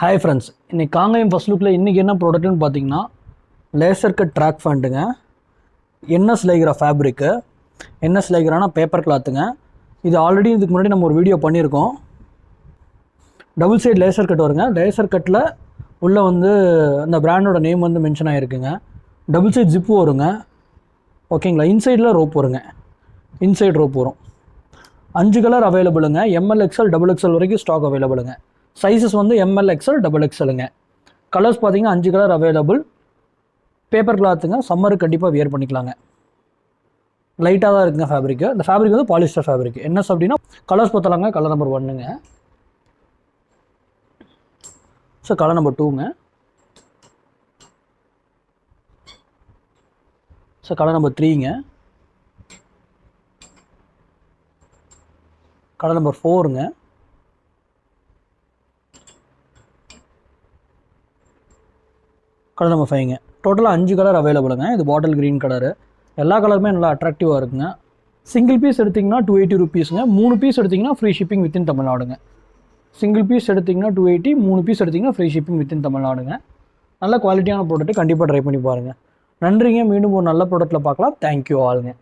Hi friends, இன்றைக்கி Kangeyam first லுக்கில் இன்றைக்கி என்ன ப்ராடக்ட்னு பார்த்தீங்கன்னா லேசர் கட் ட்ராக் ஃபேண்ட்டுங்க. என்எஸ் லைக்ரா ஃபேப்ரிக்கு. என்எஸ் லைக்ரானா பேப்பர் கிளாத்துங்க. இது ஆல்ரெடி இதுக்கு முன்னாடி நம்ம ஒரு வீடியோ பண்ணியிருக்கோம். டபுள் சைடு லேசர் கட் வருங்க. லேசர் கட்டில் உள்ளே வந்து அந்த பிராண்டோட நேம் வந்து மென்ஷன் ஆகிருக்குங்க. டபுள் சைடு ஜிப்பு வருங்க. ஓகேங்களா. இன்சைடில் ரோப் வருங்க. இன்சைடு ரோப் வரும். 5 கலர் அவைலபிளுங்க. எம்எல் எக்ஸ்எல் டபுள் எக்ஸ்எல் வரைக்கும் ஸ்டாக் அவைலபிளுங்க. சைஸஸ் வந்து எம்எல் எக்ஸ்எல் டபுள் எக்ஸ்எலுங்க. கலர்ஸ் பார்த்தீங்கன்னா 5 கலர் அவைலபிள். பேப்பர் கிளாத்துங்க. சம்மருக்கு கண்டிப்பாக வியர் பண்ணிக்கலாங்க. லைட்டாக தான் இருக்குங்க ஃபேப்ரிக்கு. இந்த ஃபேப்ரிக் வந்து பாலிஸ்டர் ஃபேப்ரிக். என்ன அப்படின்னா கலர்ஸ் பார்த்தலாங்க. கலர் நம்பர் 1ங்க. ஸோ கலர் நம்பர் 2ங்க. ஸோ கலர் நம்பர் 3ங்க. கலர் நம்பர் 4ங்க. கலர் நம்பர் 5ங்க. டோட்டலாக 5 கலர் அவைலபிளுங்க. இது பாட்டில் க்ரீன் கலரு. எல்லா கலருமே நல்லா அட்ராக்டிவாக இருக்குங்க. சிங்கிள் பீஸ் எடுத்திங்கன்னா 280 ருபீஸுங்க. 3 பீஸ் எடுத்திங்கன்னா ஃப்ரீ ஷிப்பிங் வித்தின் தமிழ்நாடுங்க. சிங்கிள் பீஸ் எடுத்திங்கன்னா 280, 3 பீஸ் எடுத்திங்கன்னா ஃப்ரீ ஷிப்பிங் வித்தின் தமிழ்நாடுங்க. நல்ல குவாலிட்டியான ப்ராடக்ட்டு கண்டிப்பாக ட்ரை பண்ணி பாருங்கள். நன்றிங்க. மீண்டும் ஒரு நல்ல ப்ராடக்ட்டில் பார்க்கலாம். தேங்க்யூ ஆளுங்க.